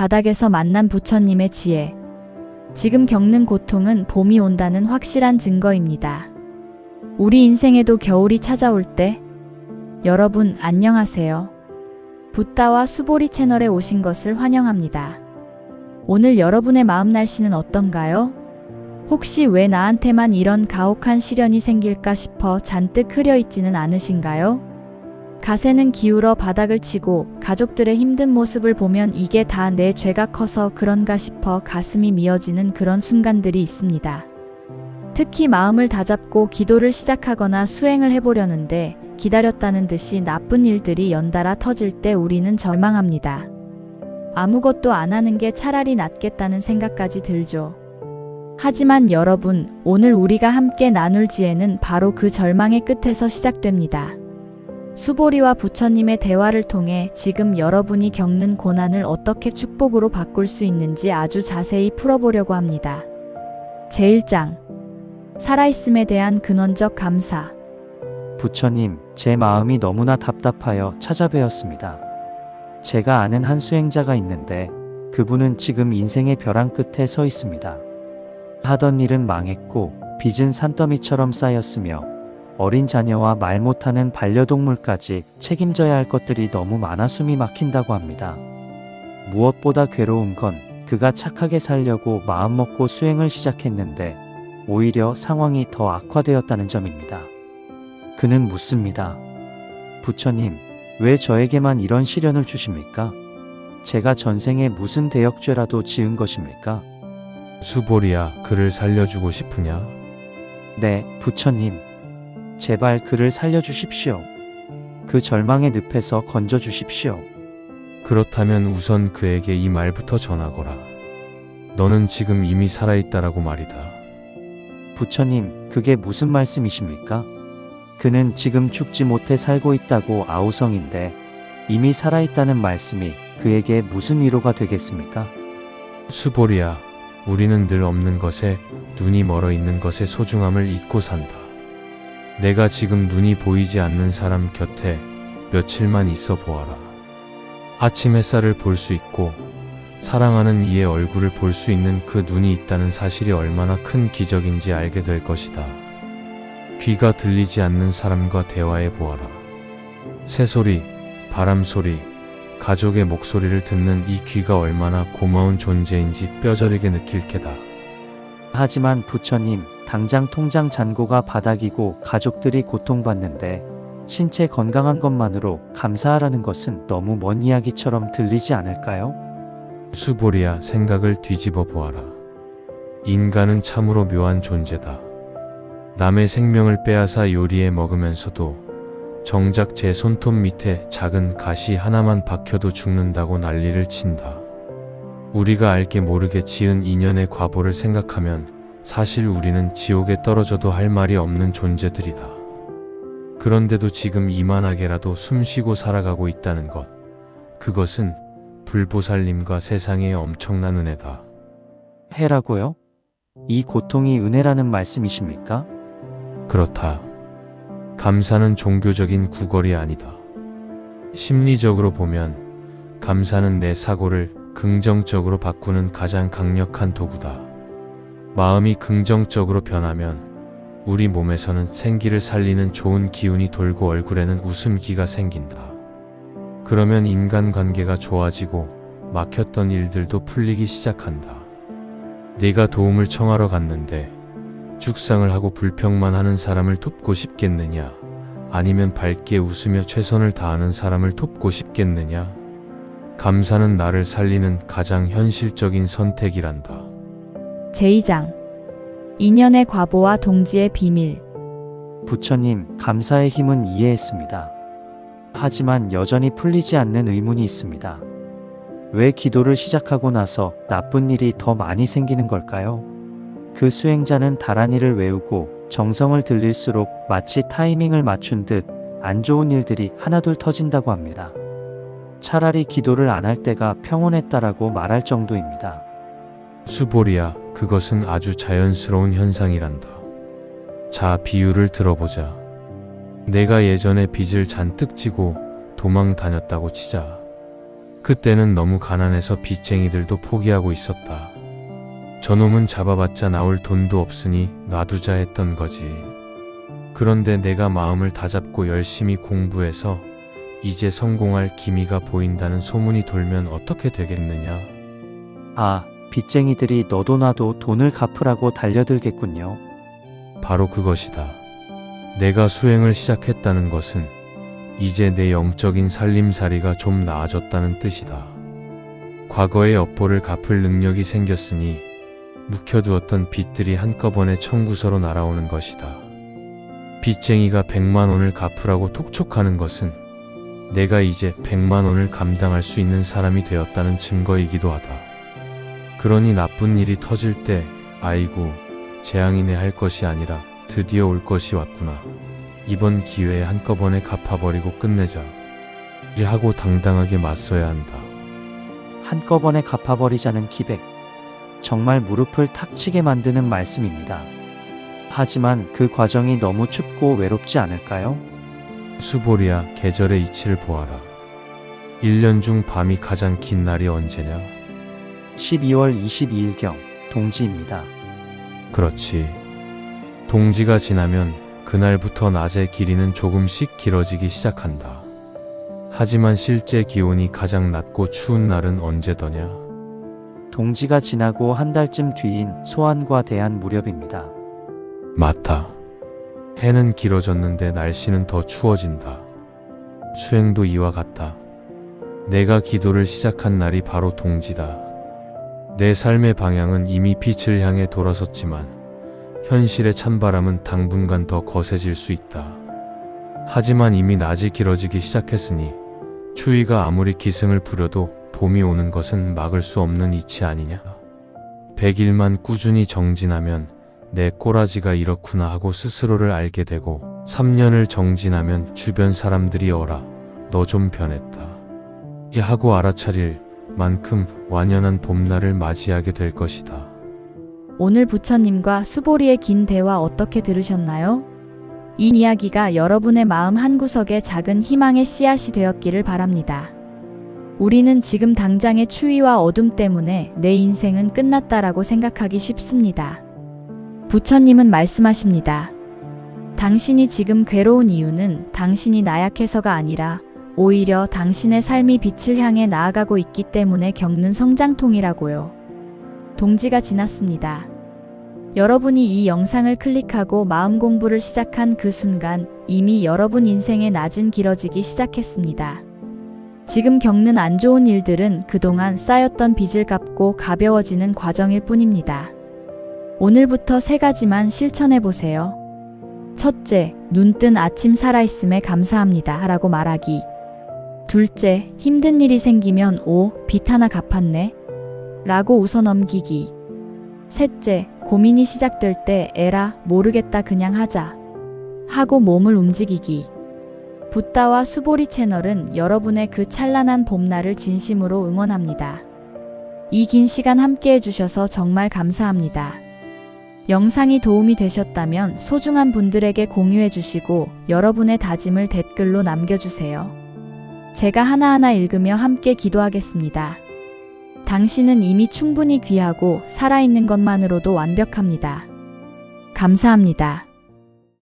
바닥에서 만난 부처님의 지혜. 지금 겪는 고통은 봄이 온다는 확실한 증거입니다. 우리 인생에도 겨울이 찾아올 때, 여러분 안녕하세요. 붓다와 수보리 채널에 오신 것을 환영합니다. 오늘 여러분의 마음 날씨는 어떤가요? 혹시 왜 나한테만 이런 가혹한 시련이 생길까 싶어 잔뜩 흐려있지는 않으신가요? 가세는 기울어 바닥을 치고 가족들의 힘든 모습을 보면 이게 다 내 죄가 커서 그런가 싶어 가슴이 미어지는 그런 순간들이 있습니다. 특히 마음을 다잡고 기도를 시작하거나 수행을 해보려는데 기다렸다는 듯이 나쁜 일들이 연달아 터질 때 우리는 절망합니다. 아무것도 안 하는 게 차라리 낫겠다는 생각까지 들죠. 하지만 여러분, 오늘 우리가 함께 나눌 지혜는 바로 그 절망의 끝에서 시작됩니다. 수보리와 부처님의 대화를 통해 지금 여러분이 겪는 고난을 어떻게 축복으로 바꿀 수 있는지 아주 자세히 풀어보려고 합니다. 제1장, 살아있음에 대한 근원적 감사. 부처님, 제 마음이 너무나 답답하여 찾아뵈었습니다. 제가 아는 한 수행자가 있는데 그분은 지금 인생의 벼랑 끝에 서 있습니다. 하던 일은 망했고 빚은 산더미처럼 쌓였으며 어린 자녀와 말 못하는 반려동물까지 책임져야 할 것들이 너무 많아 숨이 막힌다고 합니다. 무엇보다 괴로운 건 그가 착하게 살려고 마음먹고 수행을 시작했는데 오히려 상황이 더 악화되었다는 점입니다. 그는 묻습니다. 부처님, 왜 저에게만 이런 시련을 주십니까? 제가 전생에 무슨 대역죄라도 지은 것입니까? 수보리야, 그를 살려주고 싶으냐? 네, 부처님. 제발 그를 살려주십시오. 그 절망의 늪에서 건져주십시오. 그렇다면 우선 그에게 이 말부터 전하거라. 너는 지금 이미 살아있다라고 말이다. 부처님, 그게 무슨 말씀이십니까? 그는 지금 죽지 못해 살고 있다고 아우성인데 이미 살아있다는 말씀이 그에게 무슨 위로가 되겠습니까? 수보리야, 우리는 늘 없는 것에, 눈이 멀어 있는 것의 소중함을 잊고 산다. 내가 지금 눈이 보이지 않는 사람 곁에 며칠만 있어 보아라. 아침 햇살을 볼 수 있고 사랑하는 이의 얼굴을 볼 수 있는 그 눈이 있다는 사실이 얼마나 큰 기적인지 알게 될 것이다. 귀가 들리지 않는 사람과 대화해 보아라. 새소리, 바람소리, 가족의 목소리를 듣는 이 귀가 얼마나 고마운 존재인지 뼈저리게 느낄 게다. 하지만 부처님, 당장 통장 잔고가 바닥이고 가족들이 고통받는데 신체 건강한 것만으로 감사하라는 것은 너무 먼 이야기처럼 들리지 않을까요? 수보리야, 생각을 뒤집어 보아라. 인간은 참으로 묘한 존재다. 남의 생명을 빼앗아 요리해 먹으면서도 정작 제 손톱 밑에 작은 가시 하나만 박혀도 죽는다고 난리를 친다. 우리가 알게 모르게 지은 인연의 과보를 생각하면 사실 우리는 지옥에 떨어져도 할 말이 없는 존재들이다. 그런데도 지금 이만하게라도 숨쉬고 살아가고 있다는 것, 그것은 불보살님과 세상의 엄청난 은혜다. 해라고요? 이 고통이 은혜라는 말씀이십니까? 그렇다. 감사는 종교적인 구걸이 아니다. 심리적으로 보면 감사는 내 사고를 긍정적으로 바꾸는 가장 강력한 도구다. 마음이 긍정적으로 변하면 우리 몸에서는 생기를 살리는 좋은 기운이 돌고 얼굴에는 웃음기가 생긴다. 그러면 인간관계가 좋아지고 막혔던 일들도 풀리기 시작한다. 네가 도움을 청하러 갔는데 죽상을 하고 불평만 하는 사람을 돕고 싶겠느냐? 아니면 밝게 웃으며 최선을 다하는 사람을 돕고 싶겠느냐? 감사는 나를 살리는 가장 현실적인 선택이란다. 제2장, 인연의 과보와 동지의 비밀. 부처님, 감사의 힘은 이해했습니다. 하지만 여전히 풀리지 않는 의문이 있습니다. 왜 기도를 시작하고 나서 나쁜 일이 더 많이 생기는 걸까요? 그 수행자는 다란이를 외우고 정성을 들일수록 마치 타이밍을 맞춘 듯 안 좋은 일들이 하나둘 터진다고 합니다. 차라리 기도를 안 할 때가 평온했다라고 말할 정도입니다. 수보리야, 그것은 아주 자연스러운 현상이란다. 자, 비유를 들어보자. 내가 예전에 빚을 잔뜩 지고 도망 다녔다고 치자. 그때는 너무 가난해서 빚쟁이들도 포기하고 있었다. 저놈은 잡아봤자 나올 돈도 없으니 놔두자 했던 거지. 그런데 내가 마음을 다잡고 열심히 공부해서 이제 성공할 기미가 보인다는 소문이 돌면 어떻게 되겠느냐. 아, 빚쟁이들이 너도 나도 돈을 갚으라고 달려들겠군요. 바로 그것이다. 내가 수행을 시작했다는 것은 이제 내 영적인 살림살이가 좀 나아졌다는 뜻이다. 과거의 업보를 갚을 능력이 생겼으니 묵혀두었던 빚들이 한꺼번에 청구서로 날아오는 것이다. 빚쟁이가 100만 원을 갚으라고 톡촉하는 것은 내가 이제 100만 원을 감당할 수 있는 사람이 되었다는 증거이기도 하다. 그러니 나쁜 일이 터질 때 아이고 재앙이네 할 것이 아니라 드디어 올 것이 왔구나. 이번 기회에 한꺼번에 갚아버리고 끝내자. 이 하고 당당하게 맞서야 한다. 한꺼번에 갚아버리자는 기백. 정말 무릎을 탁 치게 만드는 말씀입니다. 하지만 그 과정이 너무 춥고 외롭지 않을까요? 수보리야, 계절의 이치를 보아라. 1년 중 밤이 가장 긴 날이 언제냐? 12월 22일경 동지입니다. 그렇지. 동지가 지나면 그날부터 낮의 길이는 조금씩 길어지기 시작한다. 하지만 실제 기온이 가장 낮고 추운 날은 언제더냐? 동지가 지나고 한 달쯤 뒤인 소환과 대한 무렵입니다. 맞다. 해는 길어졌는데 날씨는 더 추워진다. 수행도 이와 같다. 내가 기도를 시작한 날이 바로 동지다. 내 삶의 방향은 이미 빛을 향해 돌아섰지만 현실의 찬바람은 당분간 더 거세질 수 있다. 하지만 이미 낮이 길어지기 시작했으니 추위가 아무리 기승을 부려도 봄이 오는 것은 막을 수 없는 이치 아니냐. 100일만 꾸준히 정진하면 내 꼬라지가 이렇구나 하고 스스로를 알게 되고 3년을 정진하면 주변 사람들이 어라 너 좀 변했다 이 하고 알아차릴 만큼 완연한 봄날을 맞이하게 될 것이다. 오늘 부처님과 수보리의 긴 대화 어떻게 들으셨나요? 이 이야기가 여러분의 마음 한구석에 작은 희망의 씨앗이 되었기를 바랍니다. 우리는 지금 당장의 추위와 어둠 때문에 내 인생은 끝났다라고 생각하기 쉽습니다. 부처님은 말씀하십니다. 당신이 지금 괴로운 이유는 당신이 나약해서가 아니라 오히려 당신의 삶이 빛을 향해 나아가고 있기 때문에 겪는 성장통이라고요. 동지가 지났습니다. 여러분이 이 영상을 클릭하고 마음 공부를 시작한 그 순간 이미 여러분 인생의 낮은 길어지기 시작했습니다. 지금 겪는 안 좋은 일들은 그동안 쌓였던 빚을 갚고 가벼워지는 과정일 뿐입니다. 오늘부터 3가지만 실천해보세요. 첫째, 눈뜬 아침 살아있음에 감사합니다 라고 말하기. 둘째, 힘든 일이 생기면 오, 빚 하나 갚았네 라고 웃어넘기기. 셋째, 고민이 시작될 때 에라, 모르겠다 그냥 하자 하고 몸을 움직이기. 붓다와 수보리 채널은 여러분의 그 찬란한 봄날을 진심으로 응원합니다. 이 긴 시간 함께 해주셔서 정말 감사합니다. 영상이 도움이 되셨다면 소중한 분들에게 공유해 주시고 여러분의 다짐을 댓글로 남겨주세요. 제가 하나하나 읽으며 함께 기도하겠습니다. 당신은 이미 충분히 귀하고 살아있는 것만으로도 완벽합니다. 감사합니다.